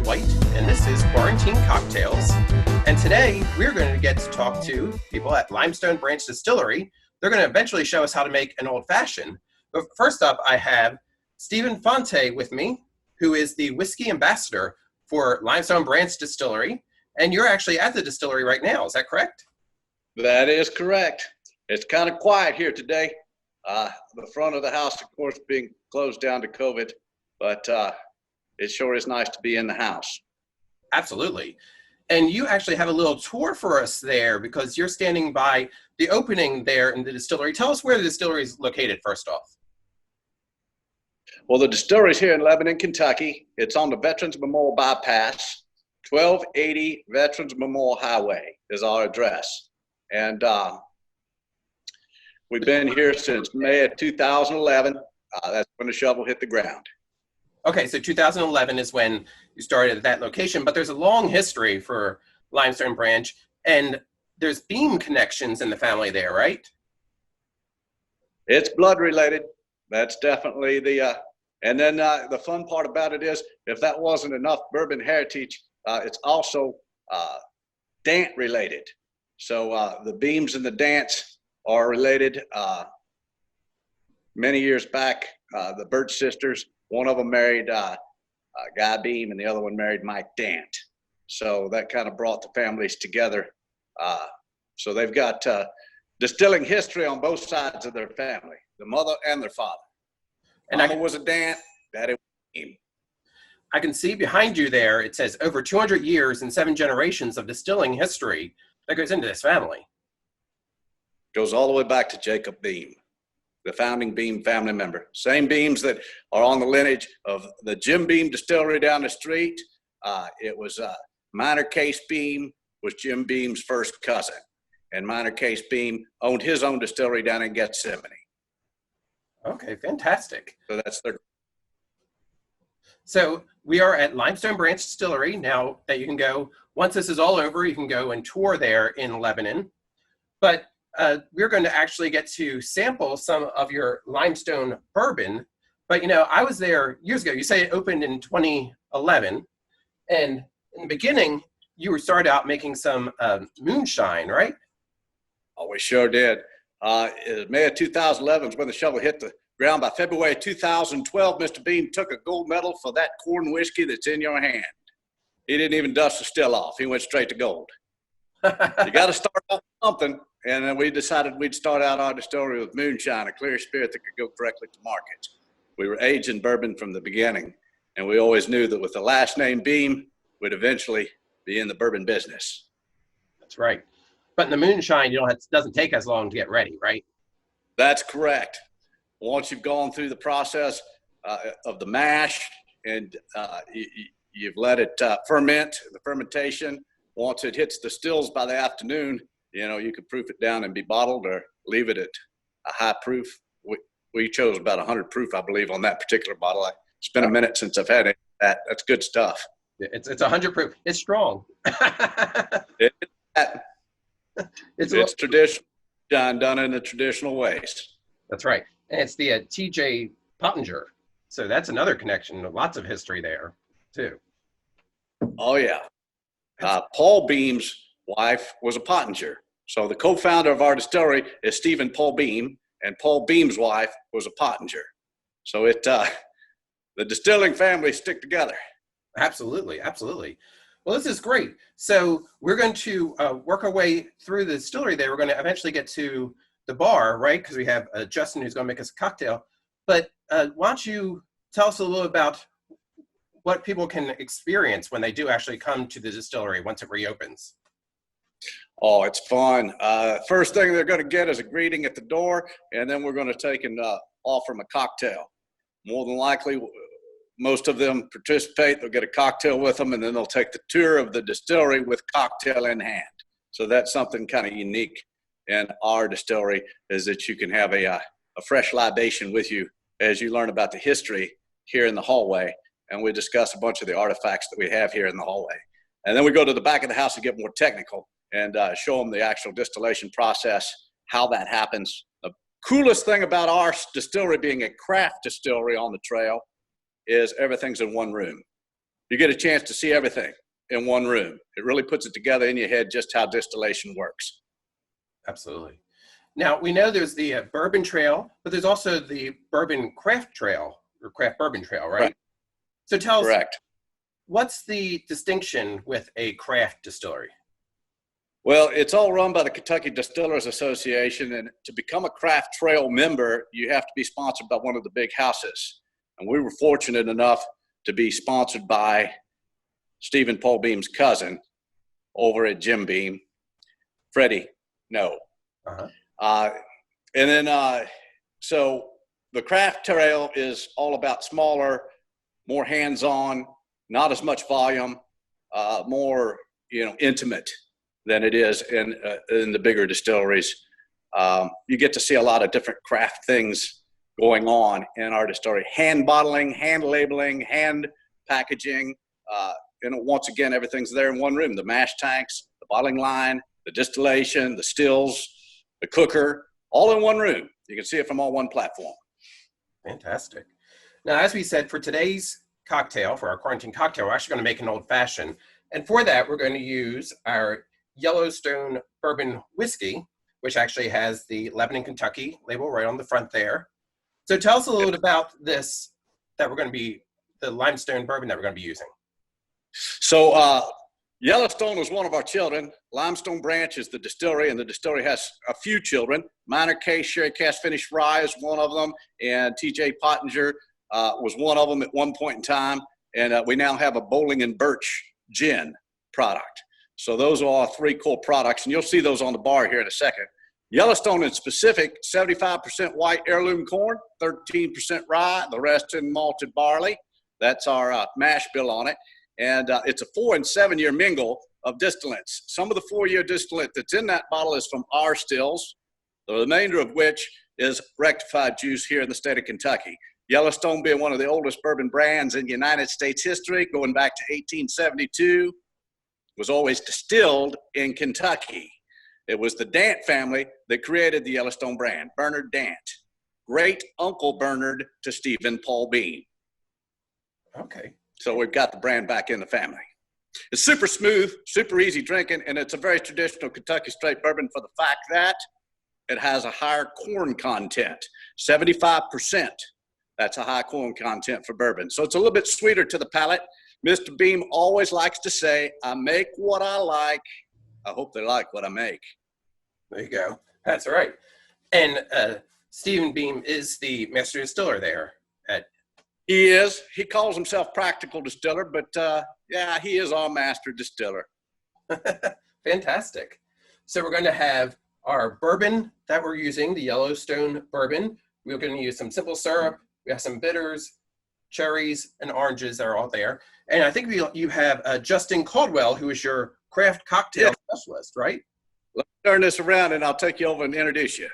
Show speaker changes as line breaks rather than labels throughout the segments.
White, and this is Quarantine Cocktails. And today we're going to get to talk to people at Limestone Branch Distillery. They're going to eventually show us how to make an old fashioned. But first up, I have Stephen Fonte with me, who is the whiskey ambassador for Limestone Branch Distillery. And you're actually at the distillery right now, is that correct?
That is correct. It's kind of quiet here today. The front of the house, of course, being closed down to COVID, but it sure is nice to be in the house.
Absolutely. And you actually have a little tour for us there because you're standing by the opening there in the distillery. Tell us where the distillery is located first off.
Well, the distillery is here in Lebanon, Kentucky. It's on the Veterans Memorial Bypass. 1280 Veterans Memorial Highway is our address. And we've been here since May of 2011. That's when the shovel hit the ground.
Okay, so 2011 is when you started at that location, but there's a long history for Limestone Branch, and there's beam connections in the family there, right?
It's blood related. That's definitely and then the fun part about it is, if that wasn't enough bourbon heritage, it's also dant related. So the beams and the dants are related. Many years back, the Burch sisters, one of them married Guy Beam and the other one married Mike Dant. So that kind of brought the families together. So they've got distilling history on both sides of their family, the mother and their father. And Mama was a Dant, Daddy was a Beam.
I can see behind you there, it says over 200 years and 7 generations of distilling history that goes into this family.
Goes all the way back to Jacob Beam, the founding Beam family member. Same Beams that are on the lineage of the Jim Beam Distillery down the street. It was Minor Case Beam was Jim Beam's first cousin. And Minor Case Beam owned his own distillery down in Gethsemane.
Okay, fantastic.
So that's their...
So we are at Limestone Branch Distillery now that you can go, once this is all over, you can go and tour there in Lebanon. But we're going to actually get to sample some of your limestone bourbon. But, you know, I was there years ago. You say it opened in 2011. And in the beginning, you started out making some moonshine, right?
Oh, we sure did. May of 2011 was when the shovel hit the ground. By February 2012, Mr. Beam took a gold medal for that corn whiskey that's in your hand. He didn't even dust the still off. He went straight to gold. You got to start off with something. And then we decided we'd start out our distillery with moonshine, a clear spirit that could go directly to market. We were aging bourbon from the beginning, and we always knew that with the last name Beam, we'd eventually be in the bourbon business.
That's right. But in the moonshine, it doesn't take as long to get ready, right? That's
correct. Once you've gone through the process of the mash and you've let it ferment, the fermentation, once it hits the stills by the afternoon, you know, you could proof it down and be bottled or leave it at a high proof. We chose about 100 proof, I believe, on that particular bottle. It's been a minute since I've had it. That's good stuff.
It's 100 proof. It's strong.
It's traditional, done in the traditional ways.
That's right. And it's the TJ Pottinger. So that's another connection. Lots of history there, too.
Oh, yeah. Paul Beam's wife was a Pottinger. So the co-founder of our distillery is Stephen Paul Beam, and Paul Beam's wife was a Pottinger. So the distilling families stick together.
Absolutely, absolutely. Well, this is great. So we're going to work our way through the distillery there. We're going to eventually get to the bar, right? Because we have Justin who's going to make us a cocktail. But why don't you tell us a little about what people can experience when they do actually come to the distillery once it reopens?
Oh, it's fun. First thing they're going to get is a greeting at the door, and then we're going to take and offer them a cocktail. More than likely, most of them participate. They'll get a cocktail with them, and then they'll take the tour of the distillery with cocktail in hand. So that's something kind of unique in our distillery, is that you can have a fresh libation with you as you learn about the history here in the hallway, and we discuss a bunch of the artifacts that we have here in the hallway. And then we go to the back of the house to get more technical and show them the actual distillation process, how that happens. The coolest thing about our distillery being a craft distillery on the trail is everything's in one room. you get a chance to see everything in one room. It really puts it together in your head just how distillation works.
Absolutely. Now, we know there's the Bourbon Trail, but there's also the Bourbon Craft Trail, or Craft Bourbon Trail, right?
Correct.
So tell us,
Correct.
what's the distinction with a craft distillery?
Well, it's all run by the Kentucky Distillers Association, and to become a Craft Trail member, you have to be sponsored by one of the big houses. And we were fortunate enough to be sponsored by Stephen Paul Beam's cousin over at Jim Beam, Freddie. No. And then, so the Craft Trail is all about smaller, more hands-on, not as much volume, more, intimate than it is in the bigger distilleries. You get to see a lot of different craft things going on in our distillery. Hand bottling, hand labeling, hand packaging. Once again, everything's there in one room. The mash tanks, the bottling line, the distillation, the stills, the cooker, all in one room. You can see it from all one platform.
Fantastic. Now, as we said, for today's cocktail, for our quarantine cocktail, we're actually going to make an old fashioned. And for that, we're going to use our Yellowstone bourbon whiskey, which actually has the Lebanon, Kentucky label right on the front there. So tell us a little bit about this, that we're going to be, the Limestone bourbon that we're going to be using.
So Yellowstone was one of our children. Limestone Branch is the distillery, and the distillery has a few children. Minor Case Sherry Cask Finished Rye is one of them, and TJ Pottinger was one of them at one point in time. And we now have a Bowling and Burch Gin product. So those are our three core products, and you'll see those on the bar here in a second. Yellowstone in specific, 75% white heirloom corn, 13% rye, the rest in malted barley. That's our mash bill on it. And it's a 4 and 7 year mingle of distillates. Some of the 4-year distillate that's in that bottle is from our stills, the remainder of which is rectified juice here in the state of Kentucky. Yellowstone being one of the oldest bourbon brands in United States history, going back to 1872, was always distilled in Kentucky. It was the Dant family that created the Yellowstone brand, Bernard Dant, great uncle Bernard to Stephen Paul Beam.
Okay.
So we've got the brand back in the family. It's super smooth, super easy drinking, and it's a very traditional Kentucky straight bourbon for the fact that it has a higher corn content, 75%. That's a high corn content for bourbon. So it's a little bit sweeter to the palate. Mr. Beam always likes to say, I make what I like. I hope they like what I make.
There you go. That's right. And Stephen Beam is the master distiller there at.
He is. He calls himself practical distiller, but yeah, he is our master distiller.
Fantastic. So we're going to have our bourbon that we're using, the Yellowstone bourbon. We're going to use some simple syrup. We have some bitters, cherries, and oranges that are all there. And I think you have Justin Caldwell, who is your craft cocktail specialist, right?
Let me turn this around and I'll take you over and introduce you.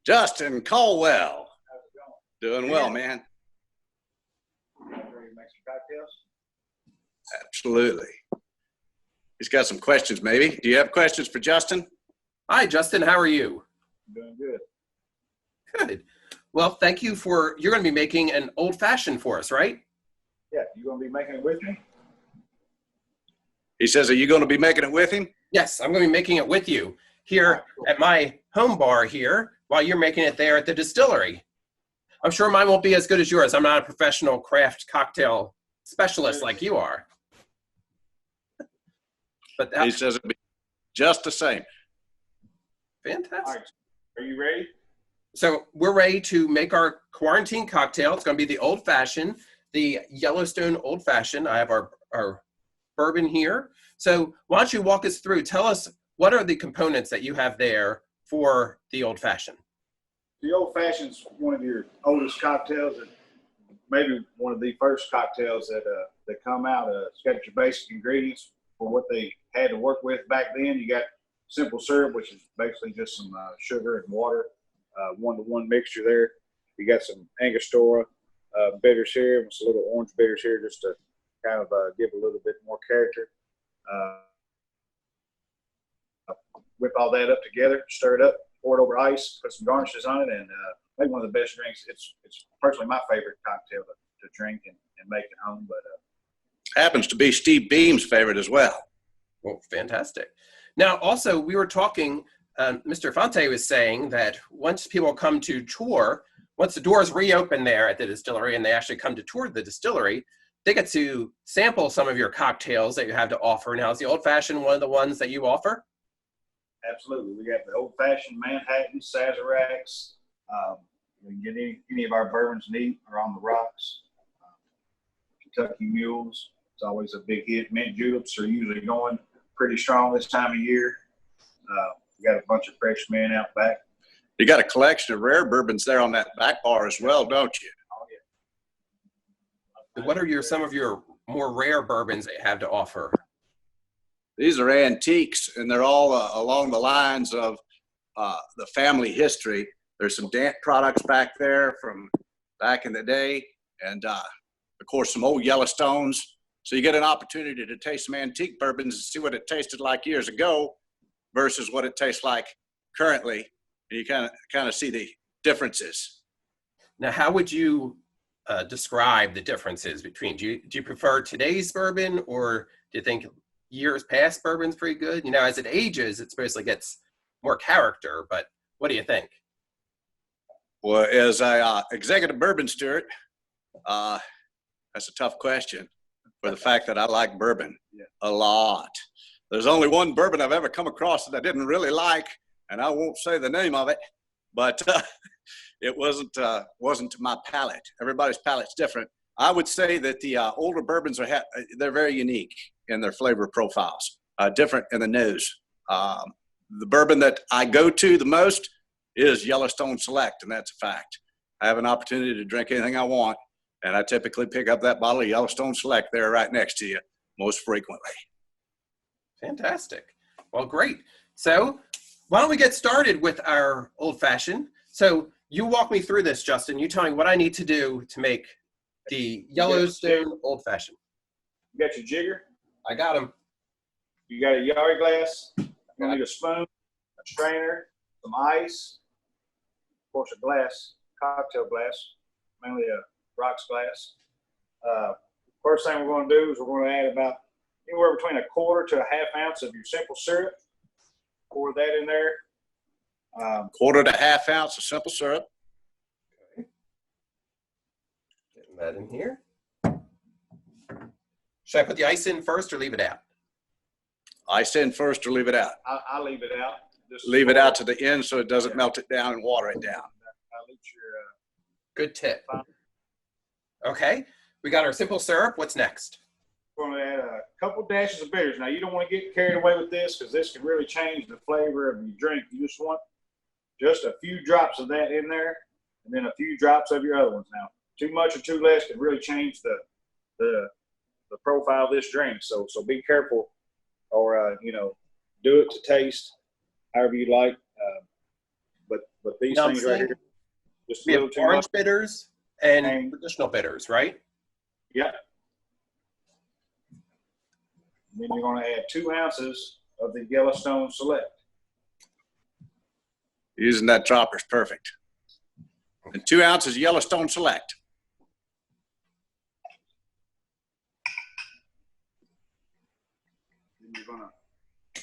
Justin Caldwell.
How's it going?
Doing well, man.
Ready to make some cocktails?
Absolutely. He's got some questions, maybe. Do you have questions for Justin?
Hi, Justin. How are you?
I'm doing good.
Good. Well, thank you you're going to be making an old fashioned for us, right?
Yeah, you gonna be making it with me?
He says, are you going to be making it with him?
Yes, I'm going to be making it with you here at my home bar here while you're making it there at the distillery. I'm sure mine won't be as good as yours. I'm not a professional craft cocktail specialist like you are. But
He says it'll be just the same.
Fantastic.
All right. Are you ready?
So we're ready to make our quarantine cocktail. It's going to be the old fashioned, the Yellowstone old fashioned. I have our bourbon here. So why don't you walk us through, tell us what are the components that you have there for the old fashioned?
The old fashioned's one of your oldest cocktails, and maybe one of the first cocktails that come out. It's got your basic ingredients for what they had to work with back then. You got simple syrup, which is basically just some sugar and water, one-to-one mixture there. You got some Angostura bitters here, with a little orange bitters here, just to kind of give a little bit more character. whip all that up together, stir it up, pour it over ice, put some garnishes on it, and make one of the best drinks. It's personally my favorite cocktail to drink and make at home. But
happens to be Steve Beam's favorite as well.
Well, fantastic. Now, also, we were talking, Mr. Fonte was saying that once people come to tour, once the doors reopen there at the distillery and they actually come to tour the distillery, they get to sample some of your cocktails that you have to offer. Now, is the Old Fashioned one of the ones that you offer?
absolutely, we got the Old Fashioned, Manhattan, Sazeracs. We can get any of our bourbons neat or on the rocks. Kentucky Mules, it's always a big hit. Mint Juleps are usually going pretty strong this time of year. We got a bunch of fresh men out back.
You got a collection of rare bourbons there on that back bar as well, don't you?
Oh, yeah.
What are some of your more rare bourbons that you have to offer?
These are antiques, and they're all along the lines of the family history. There's some Dant products back there from back in the day, and of course some old Yellowstones. So you get an opportunity to taste some antique bourbons and see what it tasted like years ago versus what it tastes like currently. And you kind of see the differences.
Now, how would you describe the differences between? Do you prefer today's bourbon, or do you think years past bourbon's pretty good? You know, as it ages, it supposedly gets more character, but what do you think?
Well, as a executive bourbon steward, that's a tough question for the fact that I like bourbon a lot. There's only one bourbon I've ever come across that I didn't really like, and I won't say the name of it, but it wasn't to my palate. Everybody's palate's different. I would say that the older bourbons they're very unique in their flavor profiles, different in the nose. The bourbon that I go to the most is Yellowstone Select, and that's a fact. I have an opportunity to drink anything I want, and I typically pick up that bottle of Yellowstone Select there right next to you most frequently.
Fantastic. Well, great. So why don't we get started with our Old Fashioned? So you walk me through this, Justin. You tell me what I need to do to make the Yellowstone Old Fashioned.
You got your jigger.
I got them.
You got a Yari glass. You're going to need a spoon, a strainer, some ice, of course, a glass, cocktail glass, mainly a rocks glass. First thing we're going to do is we're going to add about anywhere between a quarter to a half ounce of your simple syrup. Pour that in there.
Quarter to half ounce of simple syrup.
Okay. Getting that in here. Should I put the ice in first or leave it out?
Ice in first or leave it out?
I'll leave it out. Just
Leave it out to the end so it doesn't melt it down and water it down.
I'll leave your,
Good tip. Okay. We got our simple syrup. What's next?
we're going to add a couple dashes of bitters. Now, you don't want to get carried away with this because this can really change the flavor of your drink. You just want just a few drops of that in there and then a few drops of your other ones. Now, too much or too less can really change the profile of this drink. So be careful, or do it to taste however you like. But these things right here, just a
We have
little too
orange
much.
bitters and traditional bitters, right?
Yep. And then you're going to add 2 ounces of the Yellowstone Select.
Using that dropper is perfect. And 2 ounces Yellowstone Select.
Then you're going to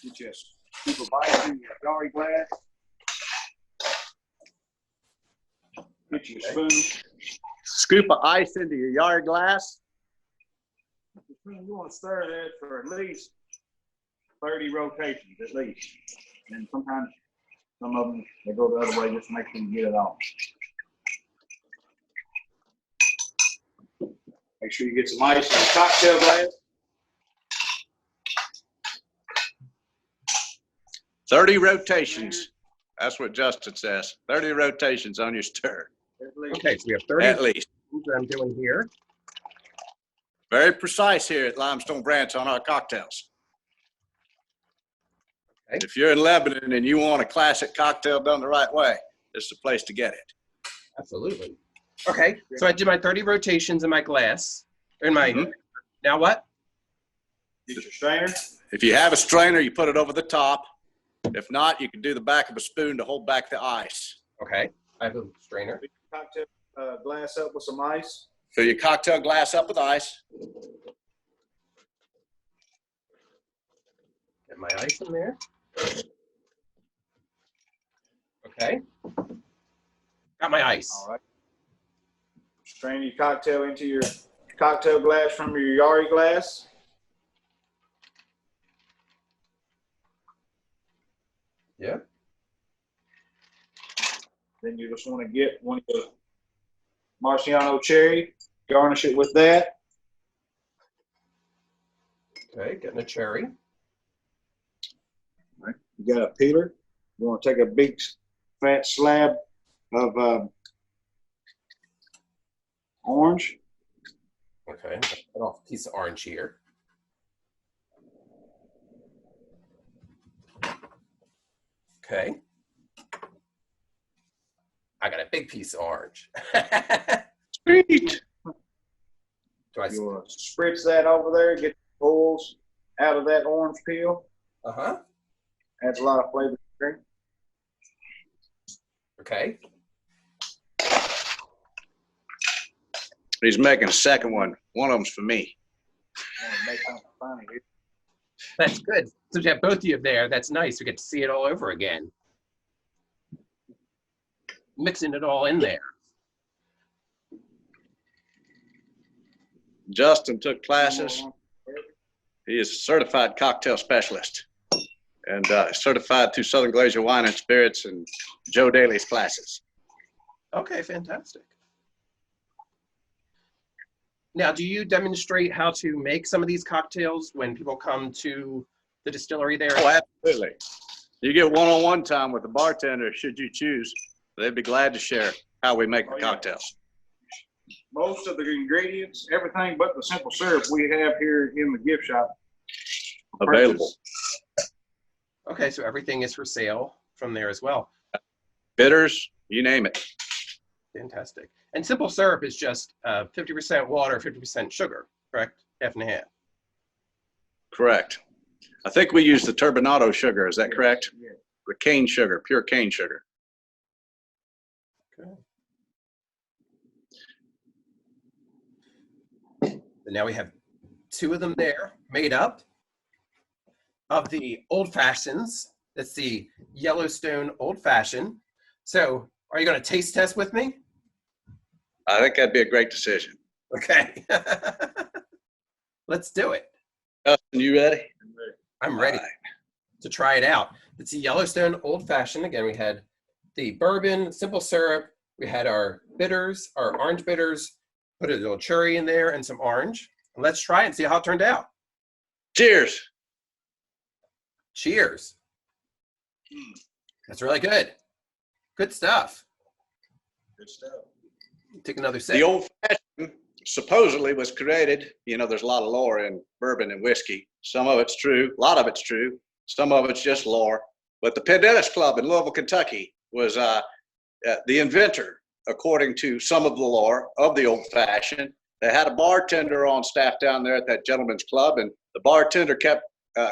get you a scoop of ice in your Yari glass. Get you a spoon.
Scoop of ice into your yard glass.
You want to stir that for at least 30 rotations, at least. And sometimes some of them, they go the other way just to make them get it off. Make sure you get some ice in a cocktail glass.
30 rotations. That's what Justin says. 30 rotations on your stir.
At least.
Okay, so we have 30
At least.
that I'm doing here.
Very precise here at Limestone Branch on our cocktails.
Okay.
If you're in Lebanon and you want a classic cocktail done the right way, this is the place to get it.
Absolutely. Okay, so I did my 30 rotations in my glass. In my Now what?
Get your strainer.
If you have a strainer, you put it over the top. If not, you can do the back of a spoon to hold back the ice.
Okay. I have a strainer.
Cocktail glass up with some ice.
Fill your cocktail glass up with ice.
Get my ice in there. Okay. Got my ice.
All right. Strain your cocktail into your cocktail glass from your Yari glass.
Yeah.
Then you just want to get one of the Marciano cherry, garnish it with that.
Okay, getting a cherry.
All right. You got a peeler. You want to take a big fat slab of orange.
Okay, cut off a piece of orange here. Okay. I got a big piece of orange.
Sweet.
Do I?
You want to spritz that over there, get the oils out of that orange peel.
Uh-huh.
Adds a lot of flavor to the drink.
Okay.
He's making a second one. One of them's for me.
You want to make something funny here.
That's good. So you have both of you there. That's nice. We get to see it all over again. Mixing it all in there.
Justin took classes. He is a certified cocktail specialist and certified through Southern Glacier Wine and Spirits and Joe Daly's classes.
Okay, fantastic. Now, do you demonstrate how to make some of these cocktails when people come to the distillery there?
Oh, absolutely. You get one-on-one time with the bartender, should you choose. They'd be glad to share how we make the cocktails.
Most of the ingredients, everything but the simple syrup we have here in the gift shop.
Available.
Okay, so everything is for sale from there as well.
Bitters, you name it.
Fantastic. And simple syrup is just 50% water, 50% sugar, correct? Half and half.
Correct. I think we use the turbinado sugar. Is that correct?
Yeah.
The cane sugar, pure cane sugar.
Okay. And now we have two of them there made up of the old fashions. That's the Yellowstone Old Fashioned. So are you going to taste test with me?
I think that'd be a great decision.
Okay. Let's do it.
Justin, you ready?
I'm ready
All right.
to try it out. It's a Yellowstone Old Fashioned. Again, we had the bourbon, simple syrup. We had our bitters, our orange bitters, put a little cherry in there and some orange. Let's try it and see how it turned out.
Cheers.
Cheers. That's really good. Good stuff.
Good stuff.
Take another sip.
The old fashioned supposedly was created, there's a lot of lore in bourbon and whiskey. Some of it's true, a lot of it's true. Some of it's just lore. But the Penn Dennis Club in Louisville, Kentucky was the inventor, according to some of the lore, of the old fashioned. They had a bartender on staff down there at that gentleman's club, and the bartender kept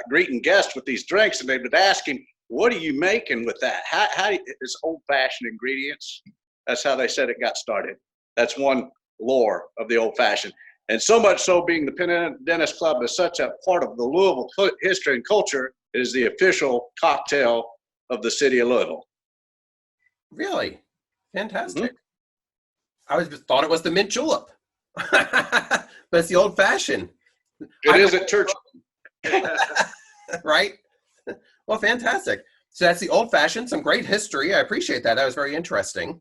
greeting guests with these drinks, and they would ask him, "What are you making with that? How it's old fashioned ingredients?" That's how they said it got started. That's one lore of the old fashioned. And so much so, being the Penn Dennis Club is such a part of the Louisville history and culture, it is the official cocktail of the city of Louisville.
Really? Fantastic. I thought it was the mint julep. But it's the old fashioned.
It is at church.
Right? Well, fantastic. So that's the old fashioned, some great history. I appreciate that. That was very interesting.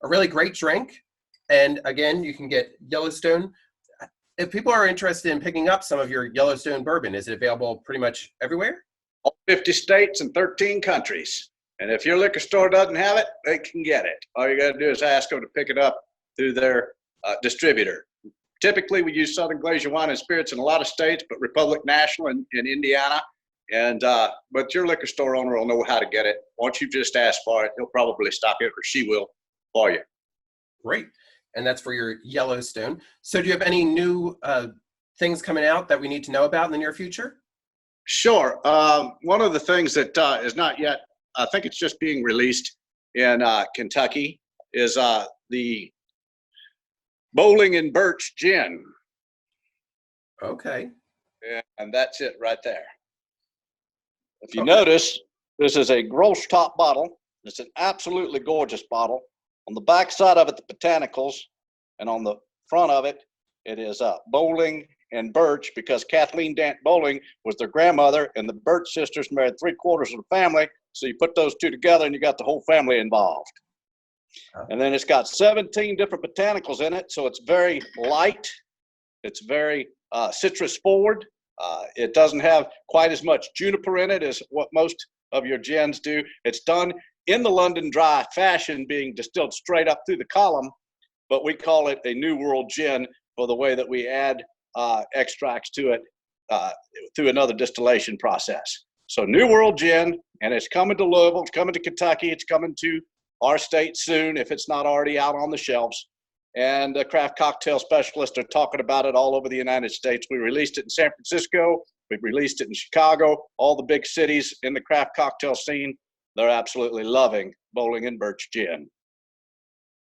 A really great drink. And again, you can get Yellowstone. If people are interested in picking up some of your Yellowstone bourbon, is it available pretty much everywhere?
All 50 states and 13 countries. And if your liquor store doesn't have it, they can get it. All you got to do is ask them to pick it up through their distributor. Typically, we use Southern Glacier Wine and Spirits in a lot of states, but Republic National in Indiana. And but your liquor store owner will know how to get it. Once you just ask for it, he'll probably stock it, or she will, for you.
Great. And that's for your Yellowstone. So do you have any new things coming out that we need to know about in the near future?
Sure. One of the things that is not yet, I think it's just being released in Kentucky, is the Bowling and Burch Gin.
Okay.
And that's it right there. If you
Okay.
notice, this is a gross top bottle. It's an absolutely gorgeous bottle. On the back side of it, the botanicals, and on the front of it, it is Bowling and Burch, because Kathleen Dant Bowling was their grandmother, and the Burch sisters married 3/4 of the family. So you put those two together, and you got the whole family involved.
Oh.
And then it's got 17 different botanicals in it, so it's very light. It's very citrus forward. It doesn't have quite as much juniper in it as what most of your gins do. It's done in the London Dry fashion, being distilled straight up through the column, but we call it a New World gin for the way that we add extracts to it through another distillation process. So New World gin, and it's coming to Louisville, it's coming to Kentucky, it's coming to our state soon if it's not already out on the shelves. And the craft cocktail specialists are talking about it all over the United States. We released it in San Francisco. We've released it in Chicago. All the big cities in the craft cocktail scene, they're absolutely loving Bowling and Burch Gin.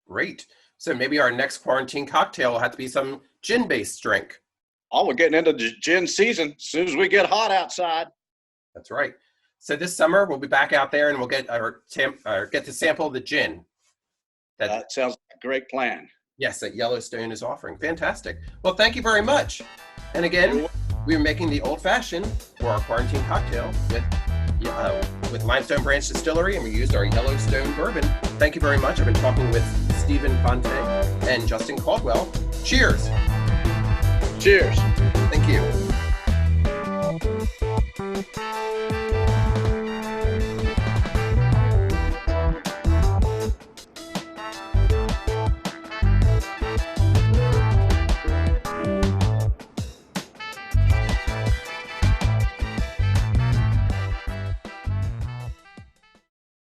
Great. So maybe our next quarantine cocktail will have to be some gin-based drink.
Oh, we're getting into the gin season as soon as we get hot outside.
That's right. So this summer we'll be back out there and we'll get to sample the gin.
That sounds like a great plan.
Yes, that Yellowstone is offering. Fantastic. Well, thank you very much. And again, we're making the old fashioned for our quarantine cocktail with Limestone Branch Distillery, and we used our Yellowstone bourbon. Thank you very much. I've been talking with Stephen Fonte and Justin Caldwell. Cheers.
Cheers.
Thank you.